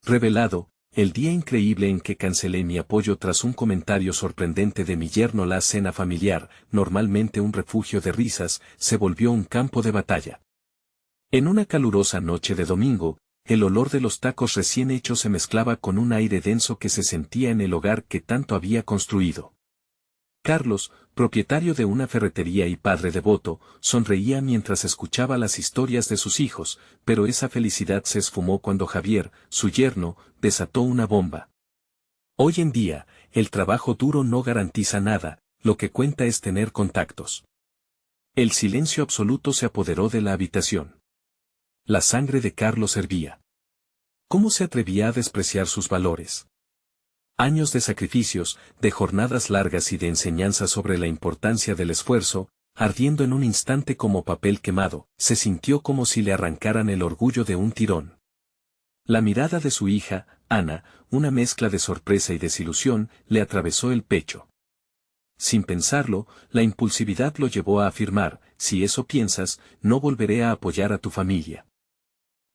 Revelado, el día increíble en que cancelé mi apoyo tras un comentario sorprendente de mi yerno. La cena familiar, normalmente un refugio de risas, se volvió un campo de batalla. En una calurosa noche de domingo, el olor de los tacos recién hechos se mezclaba con un aire denso que se sentía en el hogar que tanto había construido. Carlos, propietario de una ferretería y padre devoto, sonreía mientras escuchaba las historias de sus hijos, pero esa felicidad se esfumó cuando Javier, su yerno, desató una bomba. Hoy en día, el trabajo duro no garantiza nada, lo que cuenta es tener contactos. El silencio absoluto se apoderó de la habitación. La sangre de Carlos hervía. ¿Cómo se atrevía a despreciar sus valores? Años de sacrificios, de jornadas largas y de enseñanza sobre la importancia del esfuerzo, ardiendo en un instante como papel quemado, se sintió como si le arrancaran el orgullo de un tirón. La mirada de su hija, Ana, una mezcla de sorpresa y desilusión, le atravesó el pecho. Sin pensarlo, la impulsividad lo llevó a afirmar: si eso piensas, no volveré a apoyar a tu familia.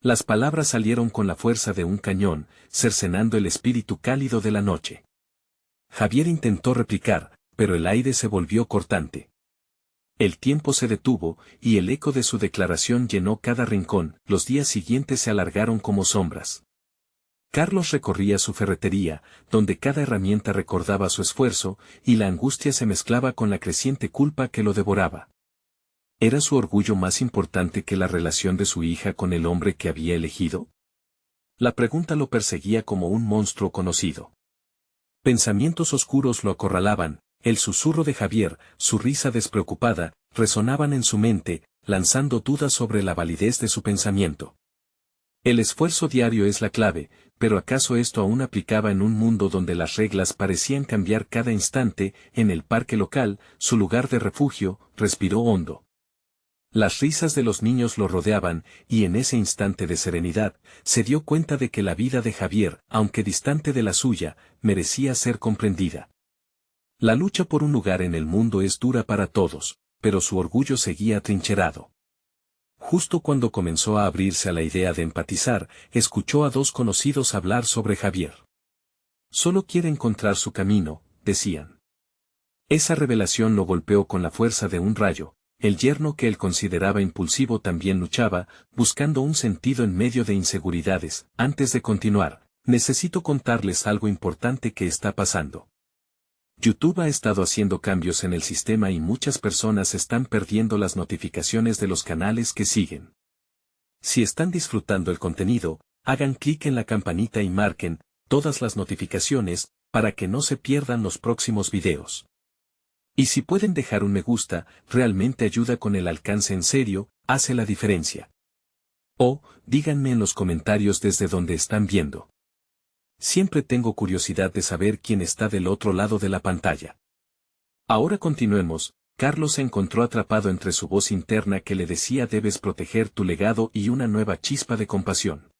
Las palabras salieron con la fuerza de un cañón, cercenando el espíritu cálido de la noche. Javier intentó replicar, pero el aire se volvió cortante. El tiempo se detuvo, y el eco de su declaración llenó cada rincón. Los días siguientes se alargaron como sombras. Carlos recorría su ferretería, donde cada herramienta recordaba su esfuerzo, y la angustia se mezclaba con la creciente culpa que lo devoraba. ¿Era su orgullo más importante que la relación de su hija con el hombre que había elegido? La pregunta lo perseguía como un monstruo conocido. Pensamientos oscuros lo acorralaban, el susurro de Javier, su risa despreocupada, resonaban en su mente, lanzando dudas sobre la validez de su pensamiento. El esfuerzo diario es la clave, pero ¿acaso esto aún aplicaba en un mundo donde las reglas parecían cambiar cada instante? En el parque local, su lugar de refugio, respiró hondo. Las risas de los niños lo rodeaban, y en ese instante de serenidad, se dio cuenta de que la vida de Javier, aunque distante de la suya, merecía ser comprendida. La lucha por un lugar en el mundo es dura para todos, pero su orgullo seguía atrincherado. Justo cuando comenzó a abrirse a la idea de empatizar, escuchó a dos conocidos hablar sobre Javier. Solo quiere encontrar su camino, decían. Esa revelación lo golpeó con la fuerza de un rayo. El yerno que él consideraba impulsivo también luchaba, buscando un sentido en medio de inseguridades. Antes de continuar, necesito contarles algo importante que está pasando. YouTube ha estado haciendo cambios en el sistema y muchas personas están perdiendo las notificaciones de los canales que siguen. Si están disfrutando el contenido, hagan clic en la campanita y marquen todas las notificaciones, para que no se pierdan los próximos videos. Y si pueden dejar un me gusta, realmente ayuda con el alcance. En serio, hace la diferencia. O, díganme en los comentarios desde donde están viendo. Siempre tengo curiosidad de saber quién está del otro lado de la pantalla. Ahora continuemos. Carlos se encontró atrapado entre su voz interna que le decía: debes proteger tu legado, y una nueva chispa de compasión.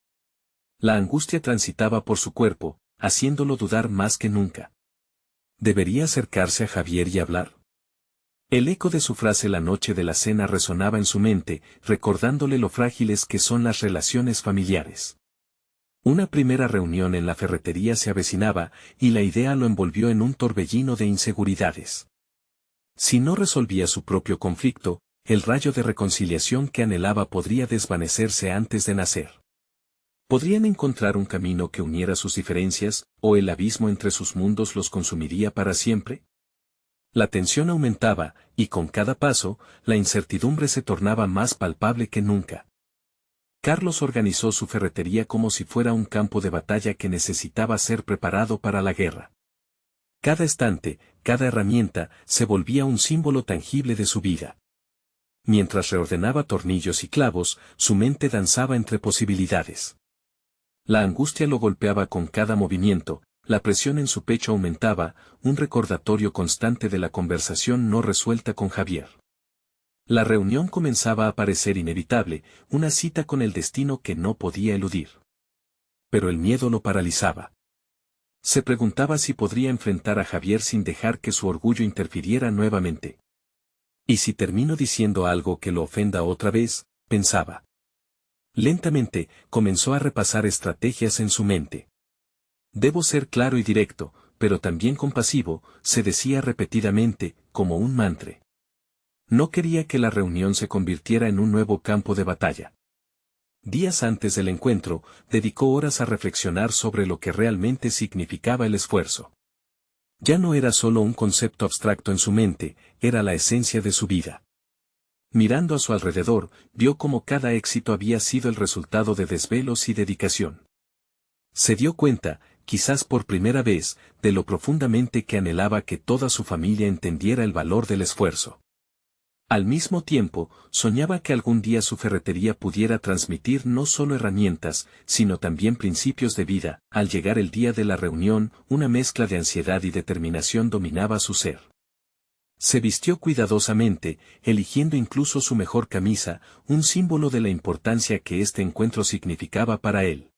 La angustia transitaba por su cuerpo, haciéndolo dudar más que nunca. ¿Debería acercarse a Javier y hablar? El eco de su frase la noche de la cena resonaba en su mente, recordándole lo frágiles que son las relaciones familiares. Una primera reunión en la ferretería se avecinaba, y la idea lo envolvió en un torbellino de inseguridades. Si no resolvía su propio conflicto, el rayo de reconciliación que anhelaba podría desvanecerse antes de nacer. ¿Podrían encontrar un camino que uniera sus diferencias, o el abismo entre sus mundos los consumiría para siempre? La tensión aumentaba, y con cada paso, la incertidumbre se tornaba más palpable que nunca. Carlos organizó su ferretería como si fuera un campo de batalla que necesitaba ser preparado para la guerra. Cada estante, cada herramienta, se volvía un símbolo tangible de su vida. Mientras reordenaba tornillos y clavos, su mente danzaba entre posibilidades. La angustia lo golpeaba con cada movimiento, la presión en su pecho aumentaba, un recordatorio constante de la conversación no resuelta con Javier. La reunión comenzaba a parecer inevitable, una cita con el destino que no podía eludir. Pero el miedo lo paralizaba. Se preguntaba si podría enfrentar a Javier sin dejar que su orgullo interfiriera nuevamente. ¿Y si termino diciendo algo que lo ofenda otra vez?, pensaba. Lentamente, comenzó a repasar estrategias en su mente. Debo ser claro y directo, pero también compasivo, se decía repetidamente, como un mantra. No quería que la reunión se convirtiera en un nuevo campo de batalla. Días antes del encuentro, dedicó horas a reflexionar sobre lo que realmente significaba el esfuerzo. Ya no era solo un concepto abstracto en su mente, era la esencia de su vida. Mirando a su alrededor, vio cómo cada éxito había sido el resultado de desvelos y dedicación. Se dio cuenta, quizás por primera vez, de lo profundamente que anhelaba que toda su familia entendiera el valor del esfuerzo. Al mismo tiempo, soñaba que algún día su ferretería pudiera transmitir no solo herramientas, sino también principios de vida. Al llegar el día de la reunión, una mezcla de ansiedad y determinación dominaba su ser. Se vistió cuidadosamente, eligiendo incluso su mejor camisa, un símbolo de la importancia que este encuentro significaba para él.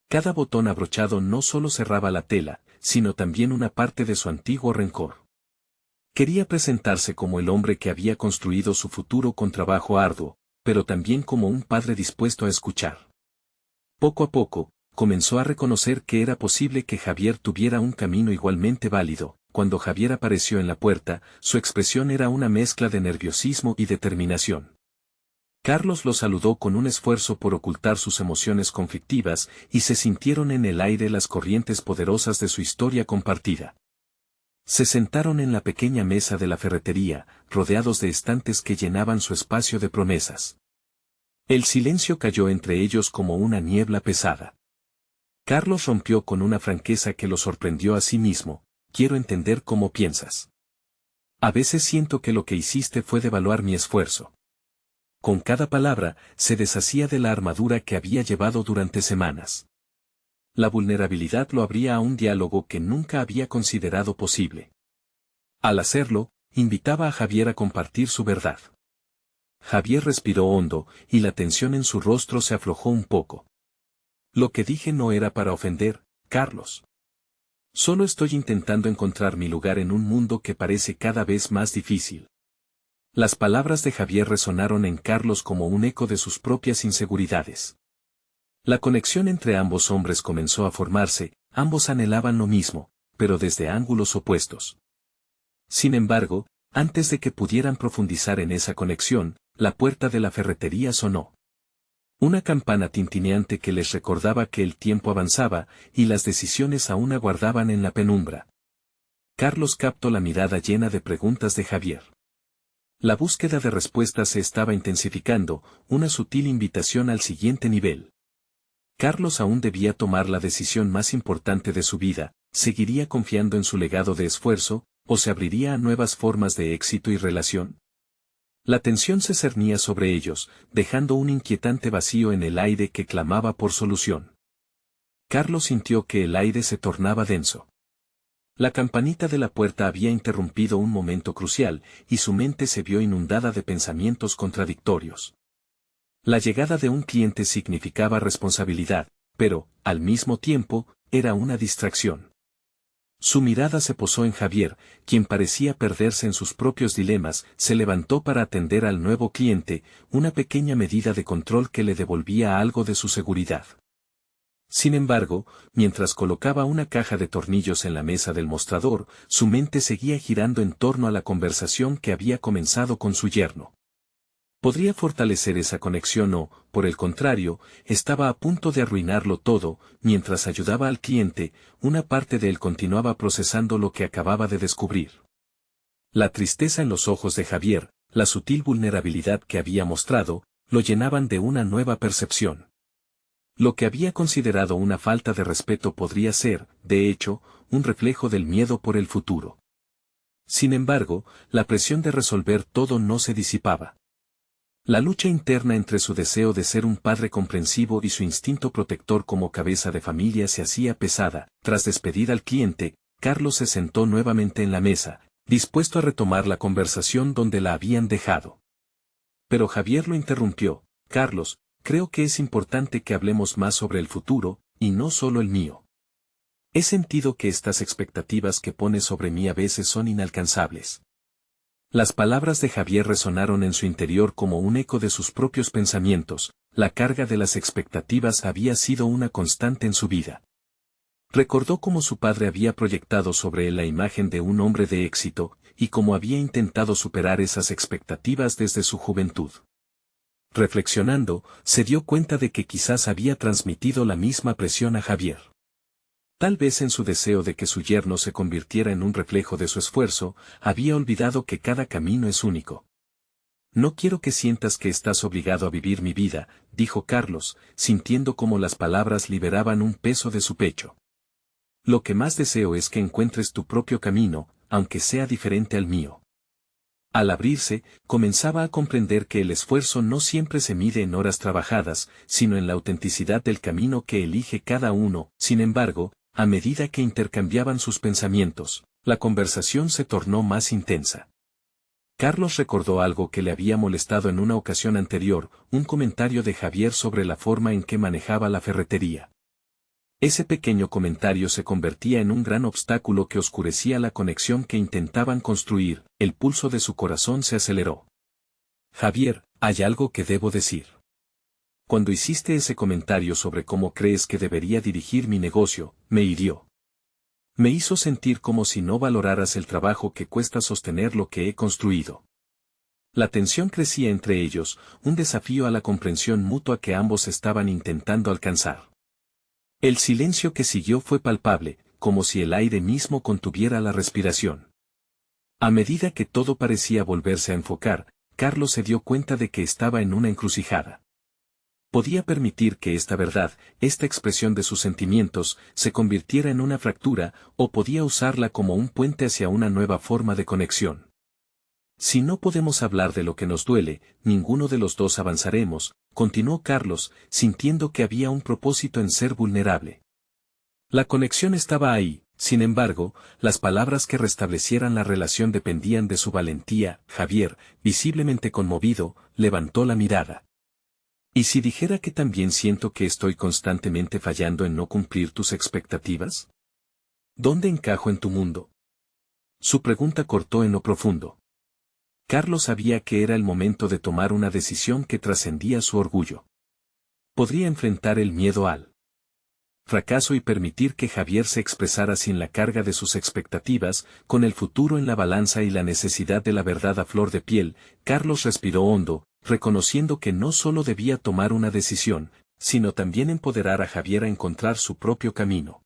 Cada botón abrochado no solo cerraba la tela, sino también una parte de su antiguo rencor. Quería presentarse como el hombre que había construido su futuro con trabajo arduo, pero también como un padre dispuesto a escuchar. Poco a poco, comenzó a reconocer que era posible que Javier tuviera un camino igualmente válido. Cuando Javier apareció en la puerta, su expresión era una mezcla de nerviosismo y determinación. Carlos lo saludó con un esfuerzo por ocultar sus emociones conflictivas, y se sintieron en el aire las corrientes poderosas de su historia compartida. Se sentaron en la pequeña mesa de la ferretería, rodeados de estantes que llenaban su espacio de promesas. El silencio cayó entre ellos como una niebla pesada. Carlos rompió con una franqueza que lo sorprendió a sí mismo: quiero entender cómo piensas. A veces siento que lo que hiciste fue devaluar mi esfuerzo. Con cada palabra, se deshacía de la armadura que había llevado durante semanas. La vulnerabilidad lo abría a un diálogo que nunca había considerado posible. Al hacerlo, invitaba a Javier a compartir su verdad. Javier respiró hondo, y la tensión en su rostro se aflojó un poco. Lo que dije no era para ofender, Carlos. Solo estoy intentando encontrar mi lugar en un mundo que parece cada vez más difícil. Las palabras de Javier resonaron en Carlos como un eco de sus propias inseguridades. La conexión entre ambos hombres comenzó a formarse, ambos anhelaban lo mismo, pero desde ángulos opuestos. Sin embargo, antes de que pudieran profundizar en esa conexión, la puerta de la ferretería sonó. Una campana tintineante que les recordaba que el tiempo avanzaba, y las decisiones aún aguardaban en la penumbra. Carlos captó la mirada llena de preguntas de Javier. La búsqueda de respuestas se estaba intensificando, una sutil invitación al siguiente nivel. Carlos aún debía tomar la decisión más importante de su vida: ¿seguiría confiando en su legado de esfuerzo, o se abriría a nuevas formas de éxito y relación? La tensión se cernía sobre ellos, dejando un inquietante vacío en el aire que clamaba por solución. Carlos sintió que el aire se tornaba denso. La campanita de la puerta había interrumpido un momento crucial, y su mente se vio inundada de pensamientos contradictorios. La llegada de un cliente significaba responsabilidad, pero, al mismo tiempo, era una distracción. Su mirada se posó en Javier, quien parecía perderse en sus propios dilemas. Se levantó para atender al nuevo cliente, una pequeña medida de control que le devolvía algo de su seguridad. Sin embargo, mientras colocaba una caja de tornillos en la mesa del mostrador, su mente seguía girando en torno a la conversación que había comenzado con su yerno. ¿Podría fortalecer esa conexión o, por el contrario, estaba a punto de arruinarlo todo? Mientras ayudaba al cliente, una parte de él continuaba procesando lo que acababa de descubrir. La tristeza en los ojos de Javier, la sutil vulnerabilidad que había mostrado, lo llenaban de una nueva percepción. Lo que había considerado una falta de respeto podría ser, de hecho, un reflejo del miedo por el futuro. Sin embargo, la presión de resolver todo no se disipaba. La lucha interna entre su deseo de ser un padre comprensivo y su instinto protector como cabeza de familia se hacía pesada. Tras despedir al cliente, Carlos se sentó nuevamente en la mesa, dispuesto a retomar la conversación donde la habían dejado. Pero Javier lo interrumpió: Carlos, creo que es importante que hablemos más sobre el futuro, y no solo el mío. He sentido que estas expectativas que pones sobre mí a veces son inalcanzables. Las palabras de Javier resonaron en su interior como un eco de sus propios pensamientos. la carga de las expectativas había sido una constante en su vida. Recordó cómo su padre había proyectado sobre él la imagen de un hombre de éxito, y cómo había intentado superar esas expectativas desde su juventud. Reflexionando, se dio cuenta de que quizás había transmitido la misma presión a Javier. Tal vez en su deseo de que su yerno se convirtiera en un reflejo de su esfuerzo, había olvidado que cada camino es único. No quiero que sientas que estás obligado a vivir mi vida, dijo Carlos, sintiendo cómo las palabras liberaban un peso de su pecho. Lo que más deseo es que encuentres tu propio camino, aunque sea diferente al mío. Al abrirse, comenzaba a comprender que el esfuerzo no siempre se mide en horas trabajadas, sino en la autenticidad del camino que elige cada uno. Sin embargo, a medida que intercambiaban sus pensamientos, la conversación se tornó más intensa. Carlos recordó algo que le había molestado en una ocasión anterior, un comentario de Javier sobre la forma en que manejaba la ferretería. Ese pequeño comentario se convertía en un gran obstáculo que oscurecía la conexión que intentaban construir. El pulso de su corazón se aceleró. Javier, hay algo que debo decir. Cuando hiciste ese comentario sobre cómo crees que debería dirigir mi negocio, me hirió. Me hizo sentir como si no valoraras el trabajo que cuesta sostener lo que he construido. La tensión crecía entre ellos, un desafío a la comprensión mutua que ambos estaban intentando alcanzar. El silencio que siguió fue palpable, como si el aire mismo contuviera la respiración. A medida que todo parecía volverse a enfocar, Carlos se dio cuenta de que estaba en una encrucijada. Podía permitir que esta verdad, esta expresión de sus sentimientos, se convirtiera en una fractura, o podía usarla como un puente hacia una nueva forma de conexión. Si no podemos hablar de lo que nos duele, ninguno de los dos avanzaremos, continuó Carlos, sintiendo que había un propósito en ser vulnerable. La conexión estaba ahí, sin embargo, las palabras que restablecieran la relación dependían de su valentía. Javier, visiblemente conmovido, levantó la mirada. ¿Y si dijera que también siento que estoy constantemente fallando en no cumplir tus expectativas? ¿Dónde encajo en tu mundo? Su pregunta cortó en lo profundo. Carlos sabía que era el momento de tomar una decisión que trascendía su orgullo. Podría enfrentar el miedo al fracaso y permitir que Javier se expresara sin la carga de sus expectativas, con el futuro en la balanza y la necesidad de la verdad a flor de piel. Carlos respiró hondo, reconociendo que no solo debía tomar una decisión, sino también empoderar a Javier a encontrar su propio camino.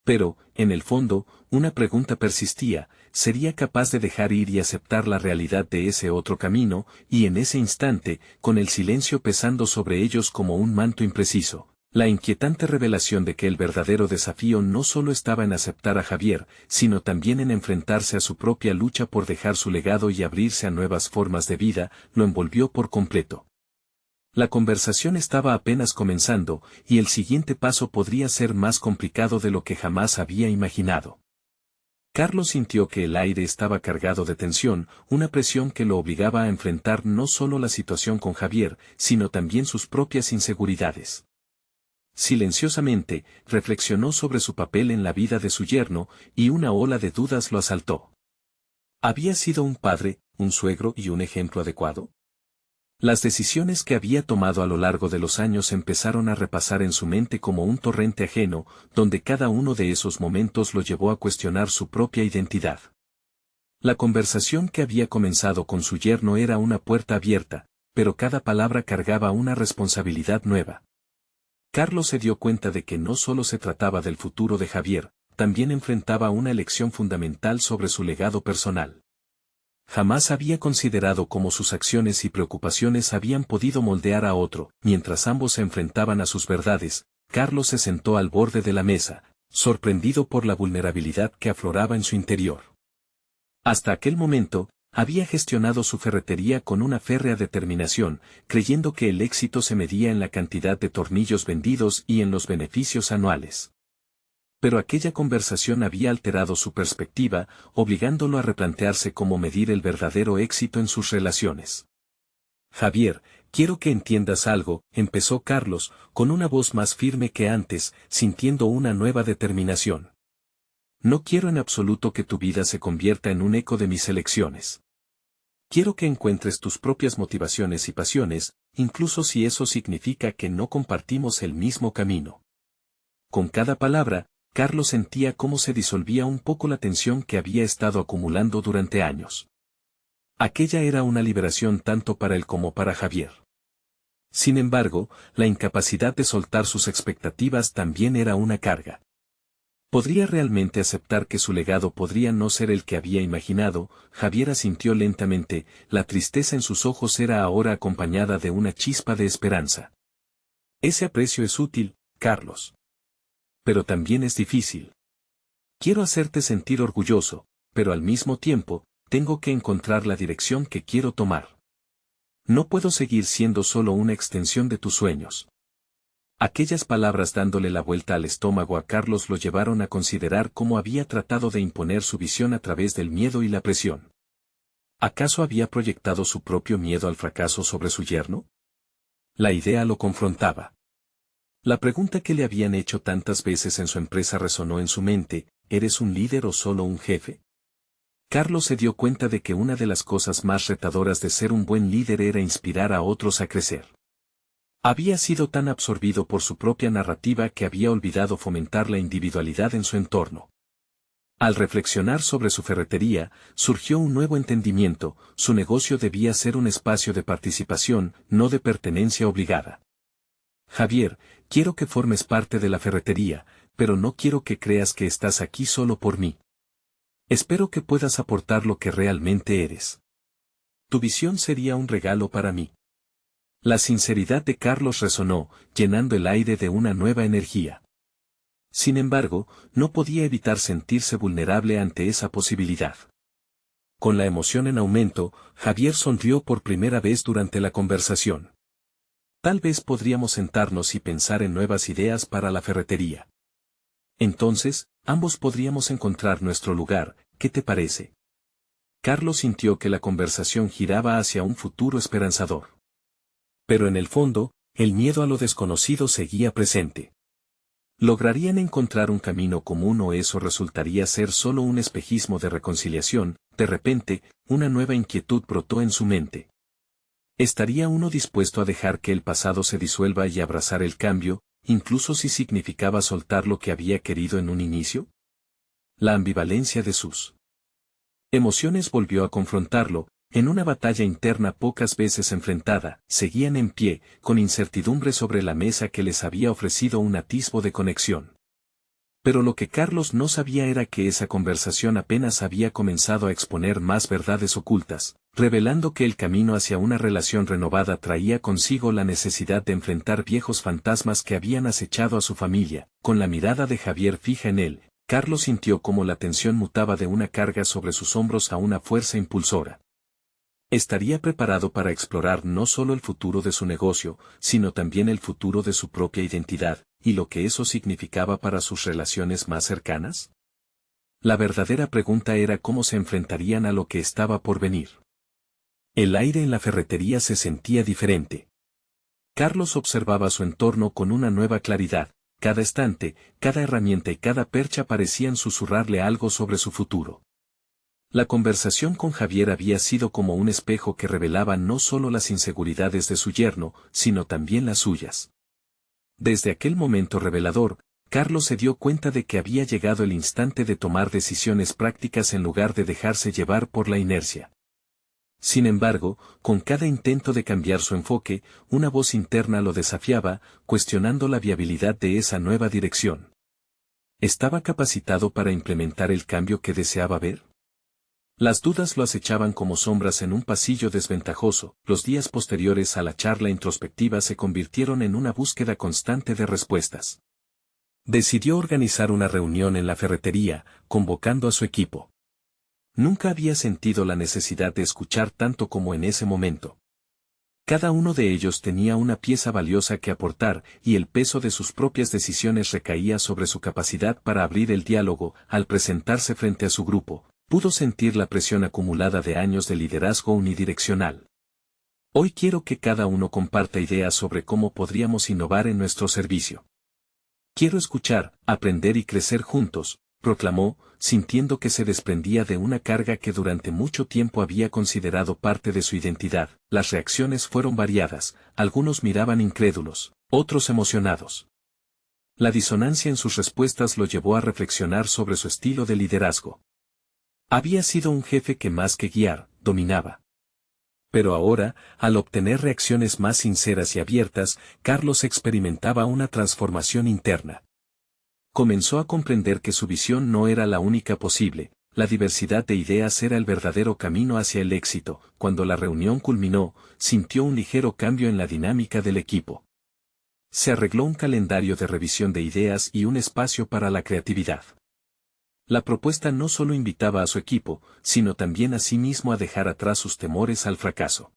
Pero, en el fondo, una pregunta persistía: ¿sería capaz de dejar ir y aceptar la realidad de ese otro camino? Y en ese instante, con el silencio pesando sobre ellos como un manto impreciso, la inquietante revelación de que el verdadero desafío no solo estaba en aceptar a Javier, sino también en enfrentarse a su propia lucha por dejar su legado y abrirse a nuevas formas de vida, lo envolvió por completo. La conversación estaba apenas comenzando, y el siguiente paso podría ser más complicado de lo que jamás había imaginado. Carlos sintió que el aire estaba cargado de tensión, una presión que lo obligaba a enfrentar no solo la situación con Javier, sino también sus propias inseguridades. Silenciosamente, reflexionó sobre su papel en la vida de su yerno, y una ola de dudas lo asaltó. ¿Había sido un padre, un suegro y un ejemplo adecuado? Las decisiones que había tomado a lo largo de los años empezaron a repasar en su mente como un torrente ajeno, donde cada uno de esos momentos lo llevó a cuestionar su propia identidad. La conversación que había comenzado con su yerno era una puerta abierta, pero cada palabra cargaba una responsabilidad nueva. Carlos se dio cuenta de que no solo se trataba del futuro de Javier, también enfrentaba una elección fundamental sobre su legado personal. Jamás había considerado cómo sus acciones y preocupaciones habían podido moldear a otro. Mientras ambos se enfrentaban a sus verdades, Carlos se sentó al borde de la mesa, sorprendido por la vulnerabilidad que afloraba en su interior. Hasta aquel momento, había gestionado su ferretería con una férrea determinación, creyendo que el éxito se medía en la cantidad de tornillos vendidos y en los beneficios anuales. Pero aquella conversación había alterado su perspectiva, obligándolo a replantearse cómo medir el verdadero éxito en sus relaciones. Javier, quiero que entiendas algo, empezó Carlos, con una voz más firme que antes, sintiendo una nueva determinación. No quiero en absoluto que tu vida se convierta en un eco de mis elecciones. Quiero que encuentres tus propias motivaciones y pasiones, incluso si eso significa que no compartimos el mismo camino. Con cada palabra, Carlos sentía cómo se disolvía un poco la tensión que había estado acumulando durante años. Aquella era una liberación tanto para él como para Javier. Sin embargo, la incapacidad de soltar sus expectativas también era una carga. ¿Podría realmente aceptar que su legado podría no ser el que había imaginado? Javier asintió lentamente, la tristeza en sus ojos era ahora acompañada de una chispa de esperanza. Ese aprecio es útil, Carlos. Pero también es difícil. Quiero hacerte sentir orgulloso, pero al mismo tiempo, tengo que encontrar la dirección que quiero tomar. No puedo seguir siendo solo una extensión de tus sueños. Aquellas palabras dándole la vuelta al estómago a Carlos lo llevaron a considerar cómo había tratado de imponer su visión a través del miedo y la presión. ¿Acaso había proyectado su propio miedo al fracaso sobre su yerno? La idea lo confrontaba. La pregunta que le habían hecho tantas veces en su empresa resonó en su mente: ¿eres un líder o solo un jefe? Carlos se dio cuenta de que una de las cosas más retadoras de ser un buen líder era inspirar a otros a crecer. Había sido tan absorbido por su propia narrativa que había olvidado fomentar la individualidad en su entorno. Al reflexionar sobre su ferretería, surgió un nuevo entendimiento: su negocio debía ser un espacio de participación, no de pertenencia obligada. Javier, quiero que formes parte de la ferretería, pero no quiero que creas que estás aquí solo por mí. Espero que puedas aportar lo que realmente eres. Tu visión sería un regalo para mí. La sinceridad de Carlos resonó, llenando el aire de una nueva energía. Sin embargo, no podía evitar sentirse vulnerable ante esa posibilidad. Con la emoción en aumento, Javier sonrió por primera vez durante la conversación. Tal vez podríamos sentarnos y pensar en nuevas ideas para la ferretería. Entonces, ambos podríamos encontrar nuestro lugar, ¿qué te parece? Carlos sintió que la conversación giraba hacia un futuro esperanzador. Pero en el fondo, el miedo a lo desconocido seguía presente. ¿Lograrían encontrar un camino común o eso resultaría ser solo un espejismo de reconciliación? De repente, una nueva inquietud brotó en su mente. ¿Estaría uno dispuesto a dejar que el pasado se disuelva y abrazar el cambio, incluso si significaba soltar lo que había querido en un inicio? La ambivalencia de sus emociones volvió a confrontarlo. En una batalla interna pocas veces enfrentada, seguían en pie, con incertidumbre sobre la mesa que les había ofrecido un atisbo de conexión. Pero lo que Carlos no sabía era que esa conversación apenas había comenzado a exponer más verdades ocultas, revelando que el camino hacia una relación renovada traía consigo la necesidad de enfrentar viejos fantasmas que habían acechado a su familia. Con la mirada de Javier fija en él, Carlos sintió cómo la tensión mutaba de una carga sobre sus hombros a una fuerza impulsora. Estaría preparado para explorar no solo el futuro de su negocio, sino también el futuro de su propia identidad, y lo que eso significaba para sus relaciones más cercanas. La verdadera pregunta era cómo se enfrentarían a lo que estaba por venir. El aire en la ferretería se sentía diferente. Carlos observaba su entorno con una nueva claridad. Cada estante, cada herramienta y cada percha parecían susurrarle algo sobre su futuro. La conversación con Javier había sido como un espejo que revelaba no solo las inseguridades de su yerno, sino también las suyas. Desde aquel momento revelador, Carlos se dio cuenta de que había llegado el instante de tomar decisiones prácticas en lugar de dejarse llevar por la inercia. Sin embargo, con cada intento de cambiar su enfoque, una voz interna lo desafiaba, cuestionando la viabilidad de esa nueva dirección. ¿Estaba capacitado para implementar el cambio que deseaba ver? Las dudas lo acechaban como sombras en un pasillo desventajoso. Los días posteriores a la charla introspectiva se convirtieron en una búsqueda constante de respuestas. Decidió organizar una reunión en la ferretería, convocando a su equipo. Nunca había sentido la necesidad de escuchar tanto como en ese momento. Cada uno de ellos tenía una pieza valiosa que aportar, y el peso de sus propias decisiones recaía sobre su capacidad para abrir el diálogo. Al presentarse frente a su grupo, pudo sentir la presión acumulada de años de liderazgo unidireccional. Hoy quiero que cada uno comparta ideas sobre cómo podríamos innovar en nuestro servicio. Quiero escuchar, aprender y crecer juntos. proclamó, sintiendo que se desprendía de una carga que durante mucho tiempo había considerado parte de su identidad. Las reacciones fueron variadas, algunos miraban incrédulos, otros emocionados. La disonancia en sus respuestas lo llevó a reflexionar sobre su estilo de liderazgo. Había sido un jefe que más que guiar, dominaba. Pero ahora, al obtener reacciones más sinceras y abiertas, Carlos experimentaba una transformación interna. Comenzó a comprender que su visión no era la única posible, la diversidad de ideas era el verdadero camino hacia el éxito. Cuando la reunión culminó, sintió un ligero cambio en la dinámica del equipo. Se arregló un calendario de revisión de ideas y un espacio para la creatividad. La propuesta no solo invitaba a su equipo, sino también a sí mismo a dejar atrás sus temores al fracaso.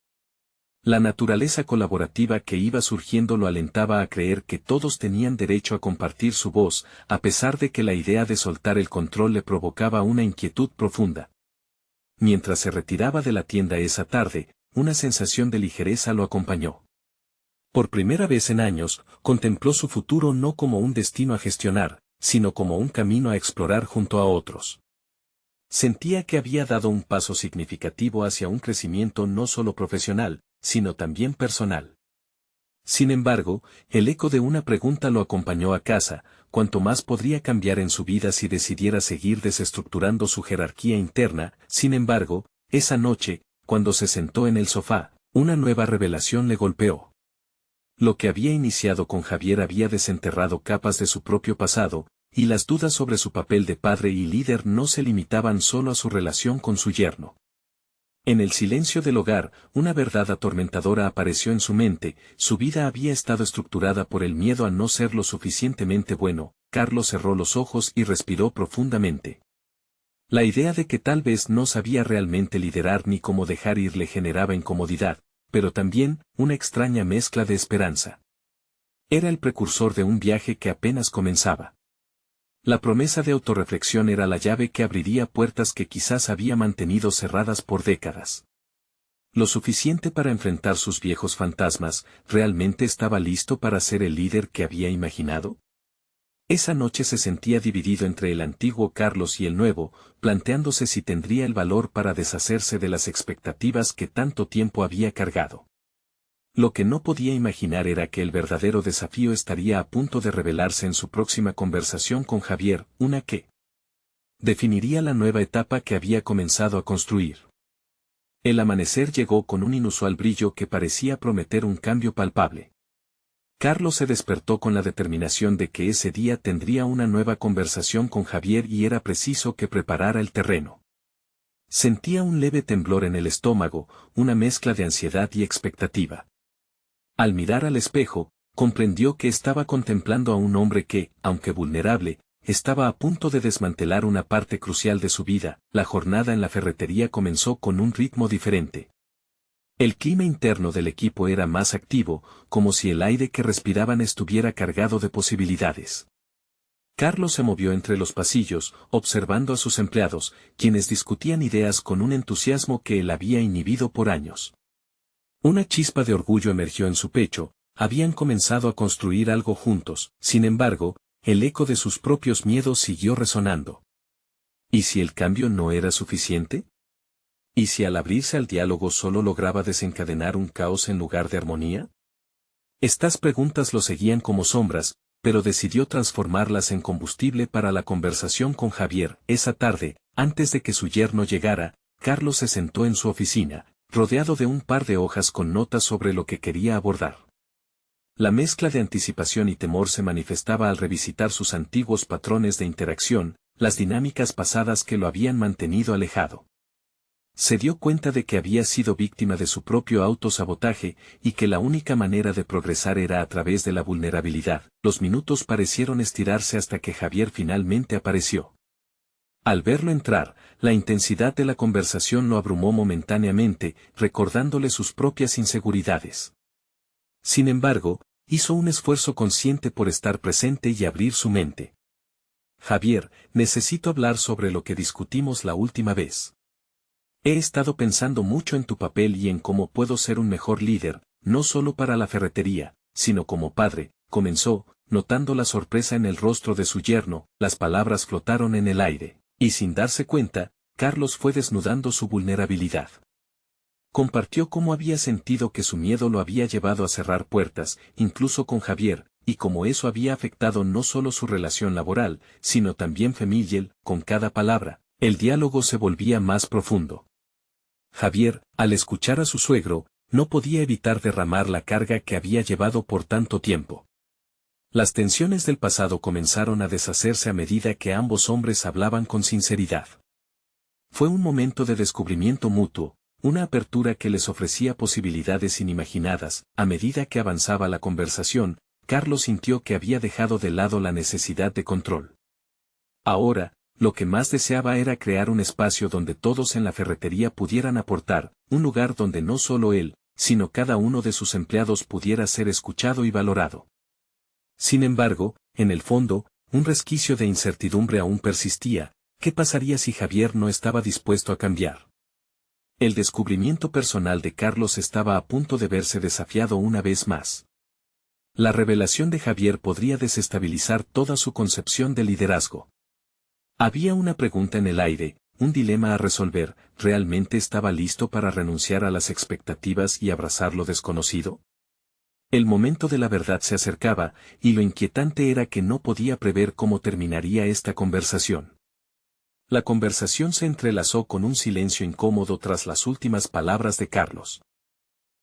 La naturaleza colaborativa que iba surgiendo lo alentaba a creer que todos tenían derecho a compartir su voz, a pesar de que la idea de soltar el control le provocaba una inquietud profunda. Mientras se retiraba de la tienda esa tarde, una sensación de ligereza lo acompañó. Por primera vez en años, contempló su futuro no como un destino a gestionar, sino como un camino a explorar junto a otros. Sentía que había dado un paso significativo hacia un crecimiento no solo profesional, sino también personal. Sin embargo, el eco de una pregunta lo acompañó a casa: ¿cuánto más podría cambiar en su vida si decidiera seguir desestructurando su jerarquía interna? Sin embargo, esa noche, cuando se sentó en el sofá, una nueva revelación le golpeó. Lo que había iniciado con Javier había desenterrado capas de su propio pasado, y las dudas sobre su papel de padre y líder no se limitaban solo a su relación con su yerno. En el silencio del hogar, una verdad atormentadora apareció en su mente: su vida había estado estructurada por el miedo a no ser lo suficientemente bueno. Carlos cerró los ojos y respiró profundamente. La idea de que tal vez no sabía realmente liderar ni cómo dejar ir le generaba incomodidad, pero también una extraña mezcla de esperanza. Era el precursor de un viaje que apenas comenzaba. La promesa de autorreflexión era la llave que abriría puertas que quizás había mantenido cerradas por décadas. Lo suficiente para enfrentar sus viejos fantasmas. ¿Realmente estaba listo para ser el líder que había imaginado? Esa noche se sentía dividido entre el antiguo Carlos y el nuevo, planteándose si tendría el valor para deshacerse de las expectativas que tanto tiempo había cargado. Lo que no podía imaginar era que el verdadero desafío estaría a punto de revelarse en su próxima conversación con Javier, una que definiría la nueva etapa que había comenzado a construir. El amanecer llegó con un inusual brillo que parecía prometer un cambio palpable. Carlos se despertó con la determinación de que ese día tendría una nueva conversación con Javier y era preciso que preparara el terreno. Sentía un leve temblor en el estómago, una mezcla de ansiedad y expectativa. Al mirar al espejo, comprendió que estaba contemplando a un hombre que, aunque vulnerable, estaba a punto de desmantelar una parte crucial de su vida. La jornada en la ferretería comenzó con un ritmo diferente. El clima interno del equipo era más activo, como si el aire que respiraban estuviera cargado de posibilidades. Carlos se movió entre los pasillos, observando a sus empleados, quienes discutían ideas con un entusiasmo que él había inhibido por años. Una chispa de orgullo emergió en su pecho: habían comenzado a construir algo juntos. Sin embargo, el eco de sus propios miedos siguió resonando. ¿Y si el cambio no era suficiente? ¿Y si al abrirse al diálogo solo lograba desencadenar un caos en lugar de armonía? Estas preguntas lo seguían como sombras, pero decidió transformarlas en combustible para la conversación con Javier. Esa tarde, antes de que su yerno llegara, Carlos se sentó en su oficina, rodeado de un par de hojas con notas sobre lo que quería abordar. La mezcla de anticipación y temor se manifestaba al revisitar sus antiguos patrones de interacción, las dinámicas pasadas que lo habían mantenido alejado. Se dio cuenta de que había sido víctima de su propio autosabotaje, y que la única manera de progresar era a través de la vulnerabilidad. Los minutos parecieron estirarse hasta que Javier finalmente apareció. Al verlo entrar, la intensidad de la conversación lo abrumó momentáneamente, recordándole sus propias inseguridades. Sin embargo, hizo un esfuerzo consciente por estar presente y abrir su mente. Javier, necesito hablar sobre lo que discutimos la última vez. He estado pensando mucho en tu papel y en cómo puedo ser un mejor líder, no solo para la ferretería, sino como padre. Comenzó, notando la sorpresa en el rostro de su yerno, las palabras flotaron en el aire, y sin darse cuenta, Carlos fue desnudando su vulnerabilidad. Compartió cómo había sentido que su miedo lo había llevado a cerrar puertas, incluso con Javier, y cómo eso había afectado no solo su relación laboral, sino también familiar. Con cada palabra, el diálogo se volvía más profundo. Javier, al escuchar a su suegro, no podía evitar derramar la carga que había llevado por tanto tiempo. Las tensiones del pasado comenzaron a deshacerse a medida que ambos hombres hablaban con sinceridad. Fue un momento de descubrimiento mutuo, una apertura que les ofrecía posibilidades inimaginadas. A medida que avanzaba la conversación, Carlos sintió que había dejado de lado la necesidad de control. Ahora, lo que más deseaba era crear un espacio donde todos en la ferretería pudieran aportar, un lugar donde no solo él, sino cada uno de sus empleados pudiera ser escuchado y valorado. Sin embargo, en el fondo, un resquicio de incertidumbre aún persistía. ¿Qué pasaría si Javier no estaba dispuesto a cambiar? El descubrimiento personal de Carlos estaba a punto de verse desafiado una vez más. La revelación de Javier podría desestabilizar toda su concepción de liderazgo. Había una pregunta en el aire, un dilema a resolver. ¿Realmente estaba listo para renunciar a las expectativas y abrazar lo desconocido? El momento de la verdad se acercaba, y lo inquietante era que no podía prever cómo terminaría esta conversación. La conversación se entrelazó con un silencio incómodo tras las últimas palabras de Carlos.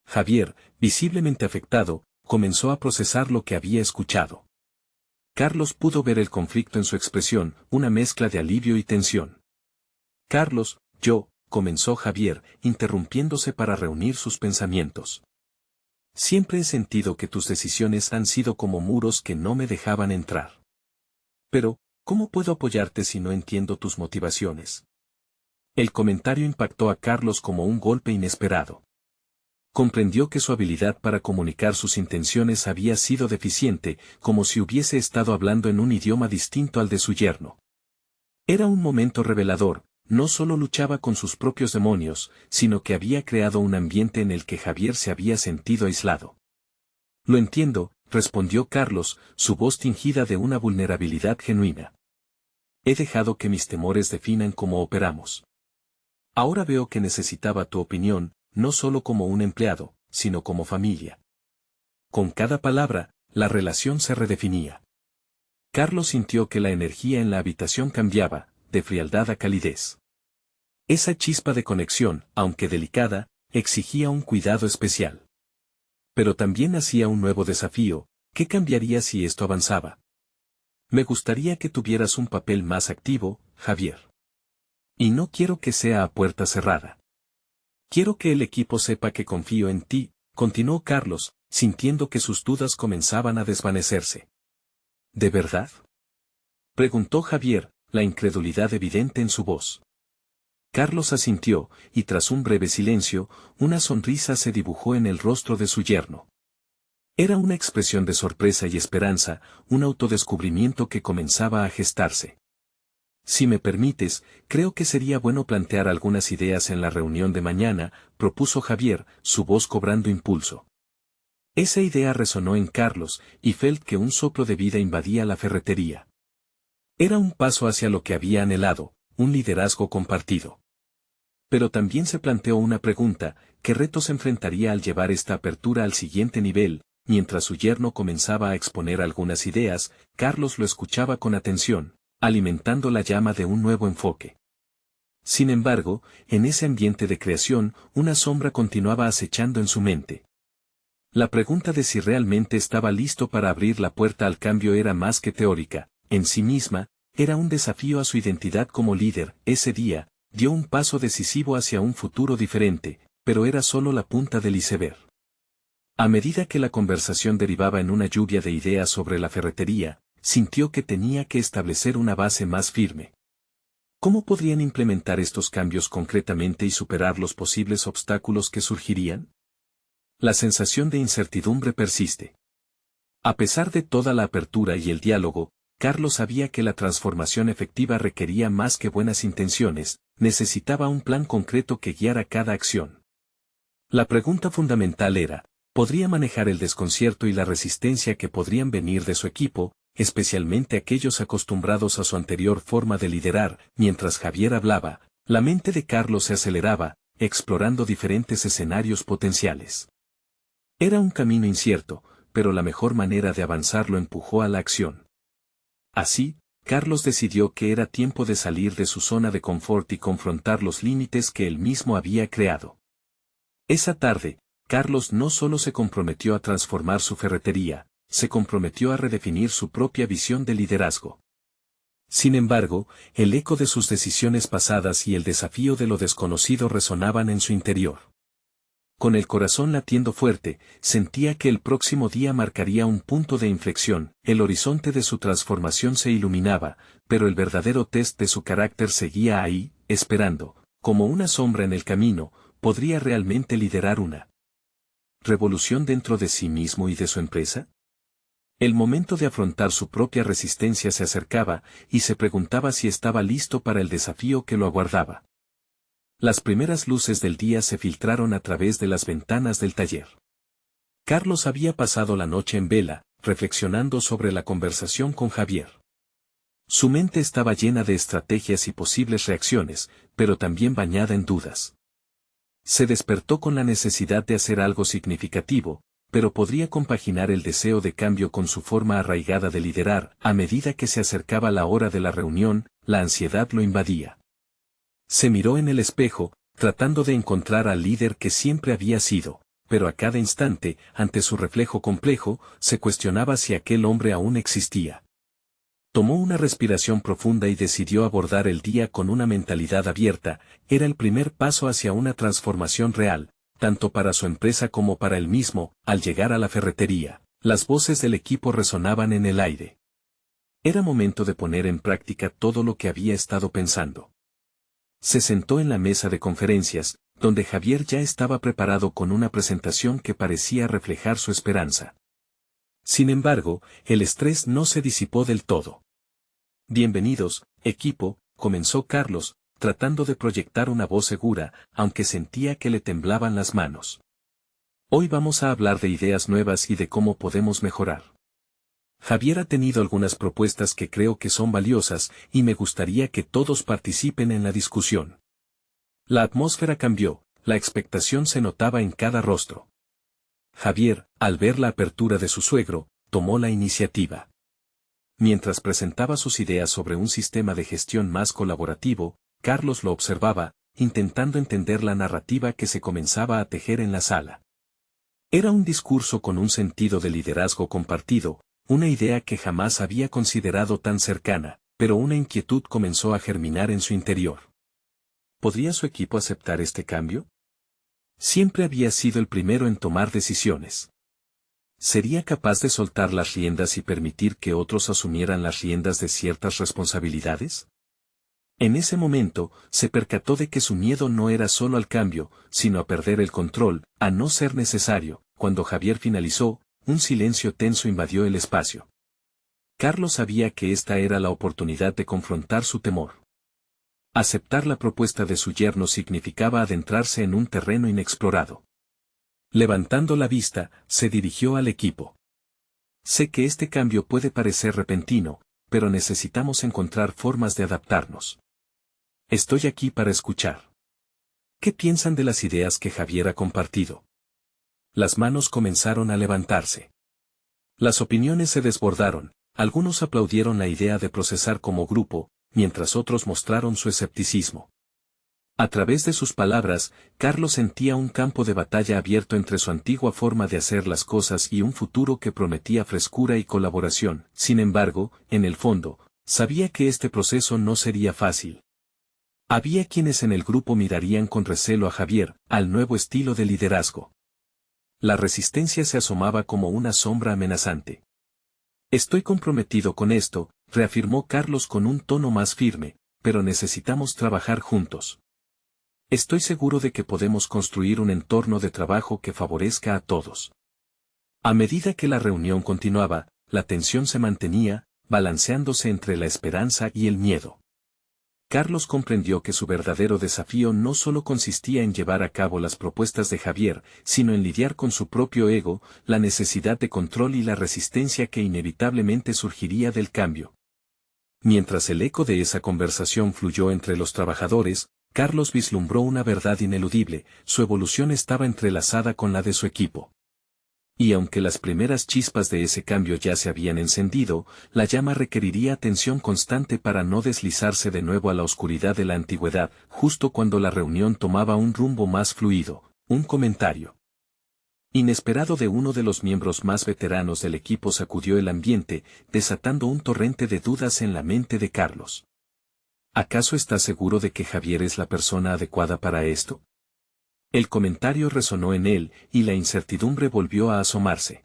Javier, visiblemente afectado, comenzó a procesar lo que había escuchado. Carlos pudo ver el conflicto en su expresión, una mezcla de alivio y tensión. Carlos, comenzó Javier, interrumpiéndose para reunir sus pensamientos. Siempre he sentido que tus decisiones han sido como muros que no me dejaban entrar. Pero, ¿cómo puedo apoyarte si no entiendo tus motivaciones? El comentario impactó a Carlos como un golpe inesperado. Comprendió que su habilidad para comunicar sus intenciones había sido deficiente, como si hubiese estado hablando en un idioma distinto al de su yerno. Era un momento revelador. No solo luchaba con sus propios demonios, sino que había creado un ambiente en el que Javier se había sentido aislado. Lo entiendo, respondió Carlos, su voz tingida de una vulnerabilidad genuina. He dejado que mis temores definan cómo operamos. Ahora veo que necesitaba tu opinión, no solo como un empleado, sino como familia. Con cada palabra, la relación se redefinía. Carlos sintió que la energía en la habitación cambiaba, de frialdad a calidez. Esa chispa de conexión, aunque delicada, exigía un cuidado especial. Pero también hacía un nuevo desafío. ¿Qué cambiaría si esto avanzaba? Me gustaría que tuvieras un papel más activo, Javier. Y no quiero que sea a puerta cerrada. Quiero que el equipo sepa que confío en ti, continuó Carlos, sintiendo que sus dudas comenzaban a desvanecerse. ¿De verdad? Preguntó Javier, la incredulidad evidente en su voz. Carlos asintió, y tras un breve silencio, una sonrisa se dibujó en el rostro de su yerno. Era una expresión de sorpresa y esperanza, un autodescubrimiento que comenzaba a gestarse. Si me permites, creo que sería bueno plantear algunas ideas en la reunión de mañana, propuso Javier, su voz cobrando impulso. Esa idea resonó en Carlos, y felt que un soplo de vida invadía la ferretería. Era un paso hacia lo que había anhelado, un liderazgo compartido. Pero también se planteó una pregunta: ¿qué retos enfrentaría al llevar esta apertura al siguiente nivel? Mientras su yerno comenzaba a exponer algunas ideas, Carlos lo escuchaba con atención, alimentando la llama de un nuevo enfoque. Sin embargo, en ese ambiente de creación, una sombra continuaba acechando en su mente. La pregunta de si realmente estaba listo para abrir la puerta al cambio era más que teórica. En sí misma, era un desafío a su identidad como líder. Ese día, dio un paso decisivo hacia un futuro diferente, pero era solo la punta del iceberg. A medida que la conversación derivaba en una lluvia de ideas sobre la ferretería, sintió que tenía que establecer una base más firme. ¿Cómo podrían implementar estos cambios concretamente y superar los posibles obstáculos que surgirían? La sensación de incertidumbre persiste. A pesar de toda la apertura y el diálogo, Carlos sabía que la transformación efectiva requería más que buenas intenciones, necesitaba un plan concreto que guiara cada acción. La pregunta fundamental era: Podría manejar el desconcierto y la resistencia que podrían venir de su equipo, especialmente aquellos acostumbrados a su anterior forma de liderar. Mientras Javier hablaba, la mente de Carlos se aceleraba, explorando diferentes escenarios potenciales. Era un camino incierto, pero la mejor manera de avanzar lo empujó a la acción. Así, Carlos decidió que era tiempo de salir de su zona de confort y confrontar los límites que él mismo había creado. Esa tarde, Carlos no solo se comprometió a transformar su ferretería, se comprometió a redefinir su propia visión de liderazgo. Sin embargo, el eco de sus decisiones pasadas y el desafío de lo desconocido resonaban en su interior. Con el corazón latiendo fuerte, sentía que el próximo día marcaría un punto de inflexión. El horizonte de su transformación se iluminaba, pero el verdadero test de su carácter seguía ahí, esperando, como una sombra en el camino. ¿Podría realmente liderar una revolución dentro de sí mismo y de su empresa? El momento de afrontar su propia resistencia se acercaba, y se preguntaba si estaba listo para el desafío que lo aguardaba. Las primeras luces del día se filtraron a través de las ventanas del taller. Carlos había pasado la noche en vela, reflexionando sobre la conversación con Javier. Su mente estaba llena de estrategias y posibles reacciones, pero también bañada en dudas. Se despertó con la necesidad de hacer algo significativo, pero podría compaginar el deseo de cambio con su forma arraigada de liderar. A medida que se acercaba la hora de la reunión, la ansiedad lo invadía. Se miró en el espejo, tratando de encontrar al líder que siempre había sido, pero a cada instante, ante su reflejo complejo, se cuestionaba si aquel hombre aún existía. Tomó una respiración profunda y decidió abordar el día con una mentalidad abierta. Era el primer paso hacia una transformación real, tanto para su empresa como para él mismo. Al llegar a la ferretería, las voces del equipo resonaban en el aire. Era momento de poner en práctica todo lo que había estado pensando. Se sentó en la mesa de conferencias, donde Javier ya estaba preparado con una presentación que parecía reflejar su esperanza. Sin embargo, el estrés no se disipó del todo. Bienvenidos, equipo, comenzó Carlos, tratando de proyectar una voz segura, aunque sentía que le temblaban las manos. Hoy vamos a hablar de ideas nuevas y de cómo podemos mejorar. Javier ha tenido algunas propuestas que creo que son valiosas, y me gustaría que todos participen en la discusión. La atmósfera cambió, la expectación se notaba en cada rostro. Javier, al ver la apertura de su suegro, tomó la iniciativa. Mientras presentaba sus ideas sobre un sistema de gestión más colaborativo, Carlos lo observaba, intentando entender la narrativa que se comenzaba a tejer en la sala. Era un discurso con un sentido de liderazgo compartido, una idea que jamás había considerado tan cercana, pero una inquietud comenzó a germinar en su interior. ¿Podría su equipo aceptar este cambio? Siempre había sido el primero en tomar decisiones. ¿Sería capaz de soltar las riendas y permitir que otros asumieran las riendas de ciertas responsabilidades? En ese momento, se percató de que su miedo no era solo al cambio, sino a perder el control, a no ser necesario. Cuando Javier finalizó, un silencio tenso invadió el espacio. Carlos sabía que esta era la oportunidad de confrontar su temor. Aceptar la propuesta de su yerno significaba adentrarse en un terreno inexplorado. Levantando la vista, se dirigió al equipo. Sé que este cambio puede parecer repentino, pero necesitamos encontrar formas de adaptarnos. Estoy aquí para escuchar. ¿Qué piensan de las ideas que Javier ha compartido? Las manos comenzaron a levantarse. Las opiniones se desbordaron, algunos aplaudieron la idea de procesar como grupo, mientras otros mostraron su escepticismo. A través de sus palabras, Carlos sentía un campo de batalla abierto entre su antigua forma de hacer las cosas y un futuro que prometía frescura y colaboración. Sin embargo, en el fondo, sabía que este proceso no sería fácil. Había quienes en el grupo mirarían con recelo a Javier, al nuevo estilo de liderazgo. La resistencia se asomaba como una sombra amenazante. Estoy comprometido con esto, reafirmó Carlos con un tono más firme, pero necesitamos trabajar juntos. Estoy seguro de que podemos construir un entorno de trabajo que favorezca a todos. A medida que la reunión continuaba, la tensión se mantenía, balanceándose entre la esperanza y el miedo. Carlos comprendió que su verdadero desafío no solo consistía en llevar a cabo las propuestas de Javier, sino en lidiar con su propio ego, la necesidad de control y la resistencia que inevitablemente surgiría del cambio. Mientras el eco de esa conversación fluyó entre los trabajadores, Carlos vislumbró una verdad ineludible: su evolución estaba entrelazada con la de su equipo. Y aunque las primeras chispas de ese cambio ya se habían encendido, la llama requeriría atención constante para no deslizarse de nuevo a la oscuridad de la antigüedad. Justo cuando la reunión tomaba un rumbo más fluido, un comentario inesperado de uno de los miembros más veteranos del equipo sacudió el ambiente, desatando un torrente de dudas en la mente de Carlos. ¿Acaso está seguro de que Javier es la persona adecuada para esto? El comentario resonó en él, y la incertidumbre volvió a asomarse.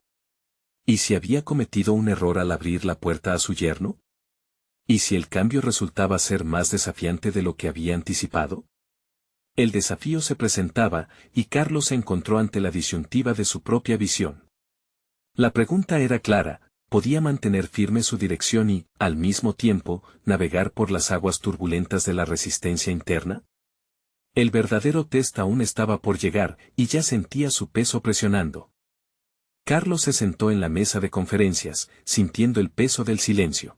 ¿Y si había cometido un error al abrir la puerta a su yerno? ¿Y si el cambio resultaba ser más desafiante de lo que había anticipado? El desafío se presentaba, y Carlos se encontró ante la disyuntiva de su propia visión. La pregunta era clara: ¿podía mantener firme su dirección y, al mismo tiempo, navegar por las aguas turbulentas de la resistencia interna? El verdadero test aún estaba por llegar, y ya sentía su peso presionando. Carlos se sentó en la mesa de conferencias, sintiendo el peso del silencio.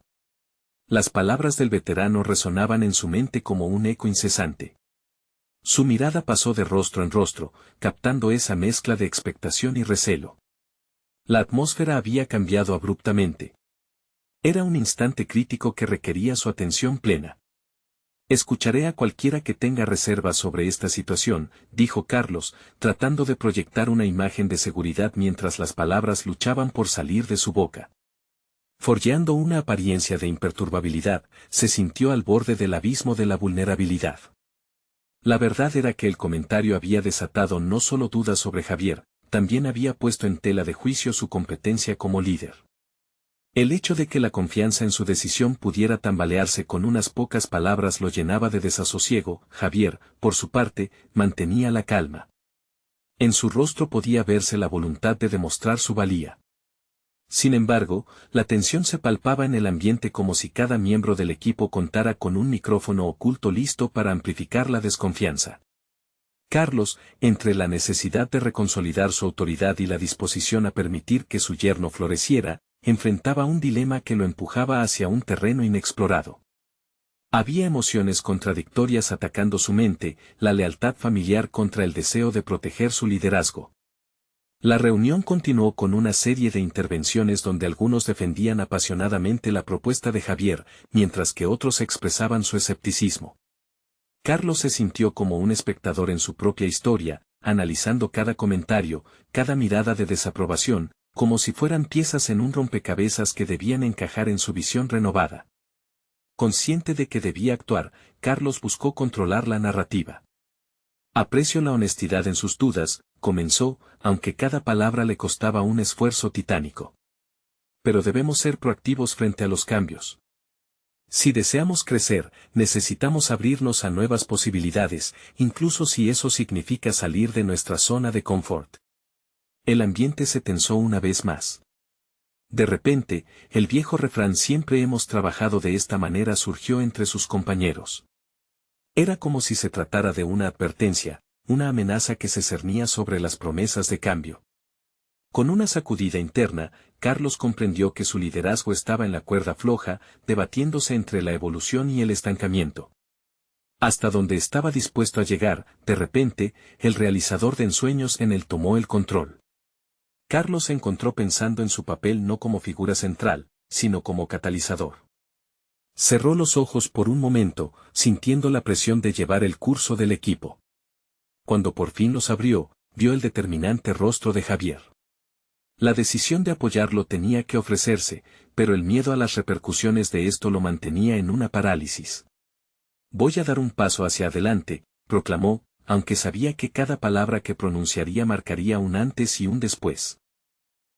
Las palabras del veterano resonaban en su mente como un eco incesante. Su mirada pasó de rostro en rostro, captando esa mezcla de expectación y recelo. La atmósfera había cambiado abruptamente. Era un instante crítico que requería su atención plena. Escucharé a cualquiera que tenga reservas sobre esta situación, dijo Carlos, tratando de proyectar una imagen de seguridad mientras las palabras luchaban por salir de su boca. Forjando una apariencia de imperturbabilidad, se sintió al borde del abismo de la vulnerabilidad. La verdad era que el comentario había desatado no solo dudas sobre Javier, también había puesto en tela de juicio su competencia como líder. El hecho de que la confianza en su decisión pudiera tambalearse con unas pocas palabras lo llenaba de desasosiego. Javier, por su parte, mantenía la calma. En su rostro podía verse la voluntad de demostrar su valía. Sin embargo, la tensión se palpaba en el ambiente como si cada miembro del equipo contara con un micrófono oculto listo para amplificar la desconfianza. Carlos, entre la necesidad de reconsolidar su autoridad y la disposición a permitir que su yerno floreciera, enfrentaba un dilema que lo empujaba hacia un terreno inexplorado. Había emociones contradictorias atacando su mente: la lealtad familiar contra el deseo de proteger su liderazgo. La reunión continuó con una serie de intervenciones donde algunos defendían apasionadamente la propuesta de Javier, mientras que otros expresaban su escepticismo. Carlos se sintió como un espectador en su propia historia, analizando cada comentario, cada mirada de desaprobación, como si fueran piezas en un rompecabezas que debían encajar en su visión renovada. Consciente de que debía actuar, Carlos buscó controlar la narrativa. Aprecio la honestidad en sus dudas, comenzó, aunque cada palabra le costaba un esfuerzo titánico. Pero debemos ser proactivos frente a los cambios. Si deseamos crecer, necesitamos abrirnos a nuevas posibilidades, incluso si eso significa salir de nuestra zona de confort. El ambiente se tensó una vez más. De repente, el viejo refrán "siempre hemos trabajado de esta manera" surgió entre sus compañeros. Era como si se tratara de una advertencia, una amenaza que se cernía sobre las promesas de cambio. Con una sacudida interna, Carlos comprendió que su liderazgo estaba en la cuerda floja, debatiéndose entre la evolución y el estancamiento. Hasta donde estaba dispuesto a llegar, de repente, el realizador de ensueños en él tomó el control. Carlos se encontró pensando en su papel no como figura central, sino como catalizador. Cerró los ojos por un momento, sintiendo la presión de llevar el curso del equipo. Cuando por fin los abrió, vio el determinante rostro de Javier. La decisión de apoyarlo tenía que ofrecerse, pero el miedo a las repercusiones de esto lo mantenía en una parálisis. «Voy a dar un paso hacia adelante», proclamó, aunque sabía que cada palabra que pronunciaría marcaría un antes y un después.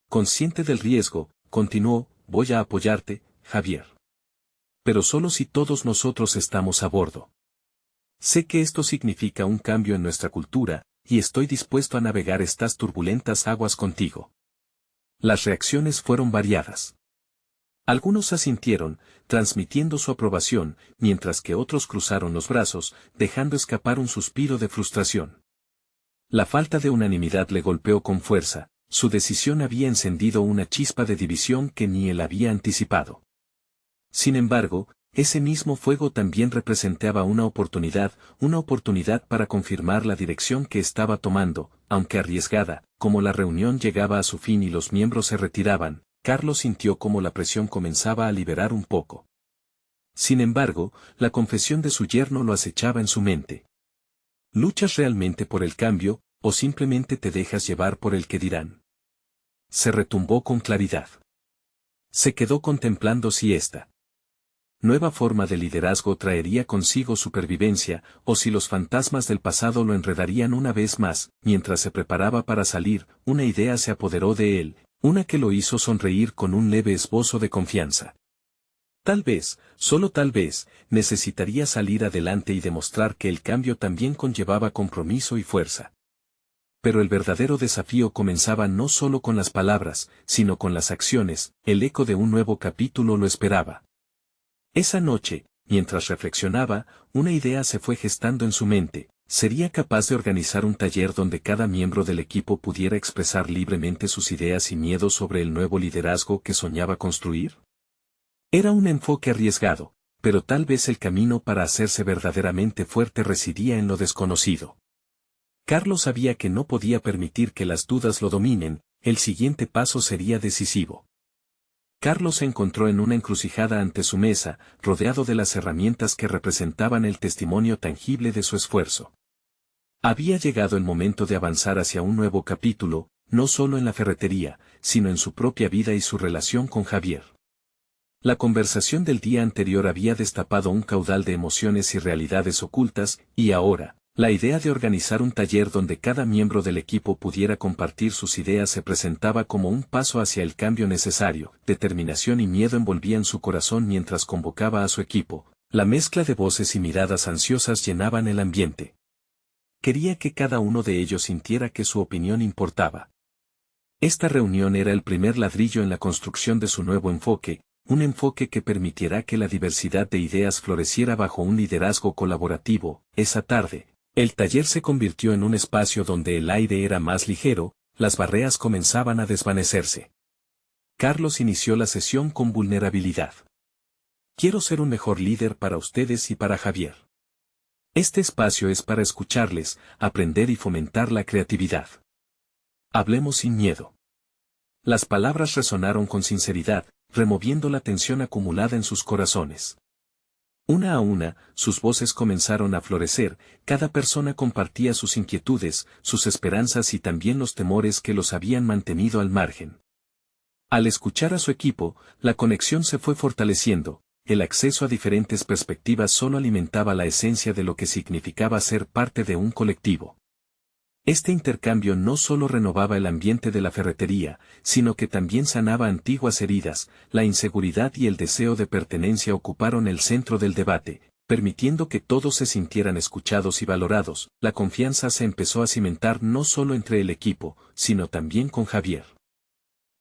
Consciente del riesgo, continuó: «Voy a apoyarte, Javier. Pero solo si todos nosotros estamos a bordo. Sé que esto significa un cambio en nuestra cultura, y estoy dispuesto a navegar estas turbulentas aguas contigo». Las reacciones fueron variadas. Algunos asintieron, transmitiendo su aprobación, mientras que otros cruzaron los brazos, dejando escapar un suspiro de frustración. La falta de unanimidad le golpeó con fuerza, su decisión había encendido una chispa de división que ni él había anticipado. Sin embargo, ese mismo fuego también representaba una oportunidad para confirmar la dirección que estaba tomando, aunque arriesgada. Como la reunión llegaba a su fin y los miembros se retiraban, Carlos sintió como la presión comenzaba a liberar un poco. Sin embargo, la confesión de su yerno lo acechaba en su mente. ¿Luchas realmente por el cambio, o simplemente te dejas llevar por el que dirán? Se retumbó con claridad. Se quedó contemplando si esta nueva forma de liderazgo traería consigo supervivencia, o si los fantasmas del pasado lo enredarían una vez más. Mientras se preparaba para salir, una idea se apoderó de él, una que lo hizo sonreír con un leve esbozo de confianza. Tal vez, solo tal vez, necesitaría salir adelante y demostrar que el cambio también conllevaba compromiso y fuerza. Pero el verdadero desafío comenzaba no solo con las palabras, sino con las acciones. El eco de un nuevo capítulo lo esperaba. Esa noche, mientras reflexionaba, una idea se fue gestando en su mente. ¿Sería capaz de organizar un taller donde cada miembro del equipo pudiera expresar libremente sus ideas y miedos sobre el nuevo liderazgo que soñaba construir? Era un enfoque arriesgado, pero tal vez el camino para hacerse verdaderamente fuerte residía en lo desconocido. Carlos sabía que no podía permitir que las dudas lo dominen, el siguiente paso sería decisivo. Carlos se encontró en una encrucijada ante su mesa, rodeado de las herramientas que representaban el testimonio tangible de su esfuerzo. Había llegado el momento de avanzar hacia un nuevo capítulo, no solo en la ferretería, sino en su propia vida y su relación con Javier. La conversación del día anterior había destapado un caudal de emociones y realidades ocultas, y ahora, la idea de organizar un taller donde cada miembro del equipo pudiera compartir sus ideas se presentaba como un paso hacia el cambio necesario. Determinación y miedo envolvían su corazón mientras convocaba a su equipo. La mezcla de voces y miradas ansiosas llenaban el ambiente. Quería que cada uno de ellos sintiera que su opinión importaba. Esta reunión era el primer ladrillo en la construcción de su nuevo enfoque, un enfoque que permitiera que la diversidad de ideas floreciera bajo un liderazgo colaborativo. Esa tarde, el taller se convirtió en un espacio donde el aire era más ligero, las barreras comenzaban a desvanecerse. Carlos inició la sesión con vulnerabilidad. Quiero ser un mejor líder para ustedes y para Javier. Este espacio es para escucharles, aprender y fomentar la creatividad. Hablemos sin miedo. Las palabras resonaron con sinceridad, removiendo la tensión acumulada en sus corazones. Una a una, sus voces comenzaron a florecer, cada persona compartía sus inquietudes, sus esperanzas y también los temores que los habían mantenido al margen. Al escuchar a su equipo, la conexión se fue fortaleciendo, el acceso a diferentes perspectivas solo alimentaba la esencia de lo que significaba ser parte de un colectivo. Este intercambio no solo renovaba el ambiente de la ferretería, sino que también sanaba antiguas heridas. La inseguridad y el deseo de pertenencia ocuparon el centro del debate, permitiendo que todos se sintieran escuchados y valorados. La confianza se empezó a cimentar no solo entre el equipo, sino también con Javier.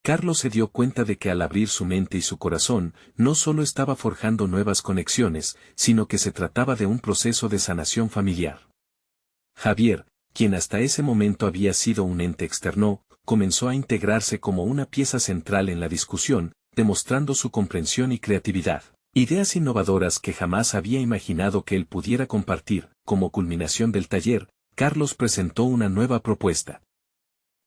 Carlos se dio cuenta de que al abrir su mente y su corazón, no solo estaba forjando nuevas conexiones, sino que se trataba de un proceso de sanación familiar. Javier, quien hasta ese momento había sido un ente externo, comenzó a integrarse como una pieza central en la discusión, demostrando su comprensión y creatividad. Ideas innovadoras que jamás había imaginado que él pudiera compartir. Como culminación del taller, Carlos presentó una nueva propuesta.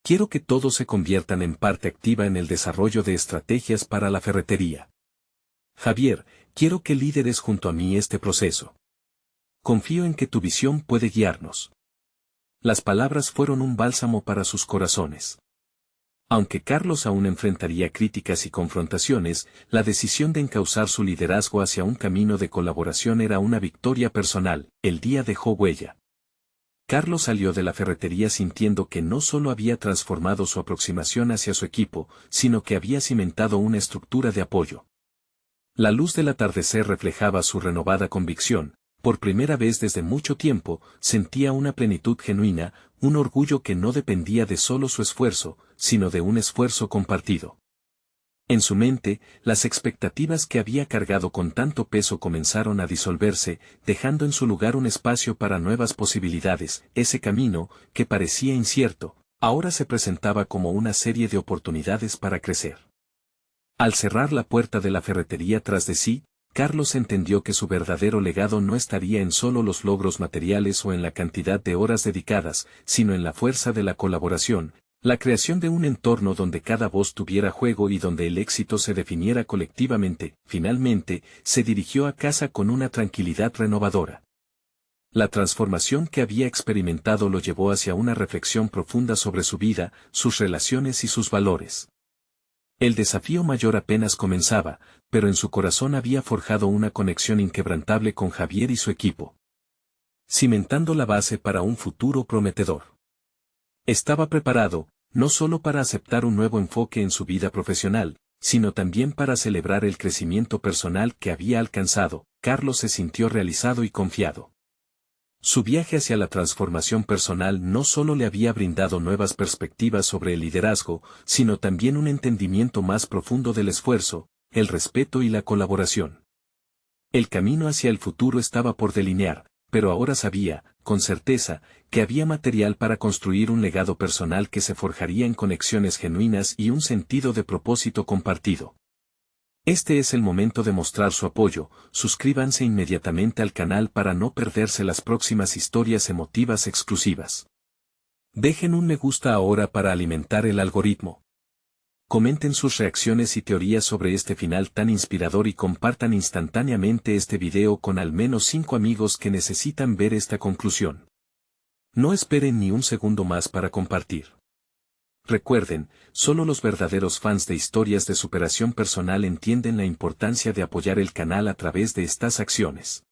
Quiero que todos se conviertan en parte activa en el desarrollo de estrategias para la ferretería. Javier, quiero que lideres junto a mí este proceso. Confío en que tu visión puede guiarnos. Las palabras fueron un bálsamo para sus corazones. Aunque Carlos aún enfrentaría críticas y confrontaciones, la decisión de encauzar su liderazgo hacia un camino de colaboración era una victoria personal. El día dejó huella. Carlos salió de la ferretería sintiendo que no solo había transformado su aproximación hacia su equipo, sino que había cimentado una estructura de apoyo. La luz del atardecer reflejaba su renovada convicción. Por primera vez desde mucho tiempo, sentía una plenitud genuina, un orgullo que no dependía de solo su esfuerzo, sino de un esfuerzo compartido. En su mente, las expectativas que había cargado con tanto peso comenzaron a disolverse, dejando en su lugar un espacio para nuevas posibilidades. Ese camino, que parecía incierto, ahora se presentaba como una serie de oportunidades para crecer. Al cerrar la puerta de la ferretería tras de sí, Carlos entendió que su verdadero legado no estaría en solo los logros materiales o en la cantidad de horas dedicadas, sino en la fuerza de la colaboración, la creación de un entorno donde cada voz tuviera juego y donde el éxito se definiera colectivamente. Finalmente, se dirigió a casa con una tranquilidad renovadora. La transformación que había experimentado lo llevó hacia una reflexión profunda sobre su vida, sus relaciones y sus valores. El desafío mayor apenas comenzaba, pero en su corazón había forjado una conexión inquebrantable con Javier y su equipo, cimentando la base para un futuro prometedor. Estaba preparado, no solo para aceptar un nuevo enfoque en su vida profesional, sino también para celebrar el crecimiento personal que había alcanzado. Carlos se sintió realizado y confiado. Su viaje hacia la transformación personal no solo le había brindado nuevas perspectivas sobre el liderazgo, sino también un entendimiento más profundo del esfuerzo, el respeto y la colaboración. El camino hacia el futuro estaba por delinear, pero ahora sabía, con certeza, que había material para construir un legado personal que se forjaría en conexiones genuinas y un sentido de propósito compartido. Este es el momento de mostrar su apoyo. Suscríbanse inmediatamente al canal para no perderse las próximas historias emotivas exclusivas. Dejen un me gusta ahora para alimentar el algoritmo. Comenten sus reacciones y teorías sobre este final tan inspirador y compartan instantáneamente este video con al menos 5 amigos que necesitan ver esta conclusión. No esperen ni un segundo más para compartir. Recuerden, solo los verdaderos fans de historias de superación personal entienden la importancia de apoyar el canal a través de estas acciones.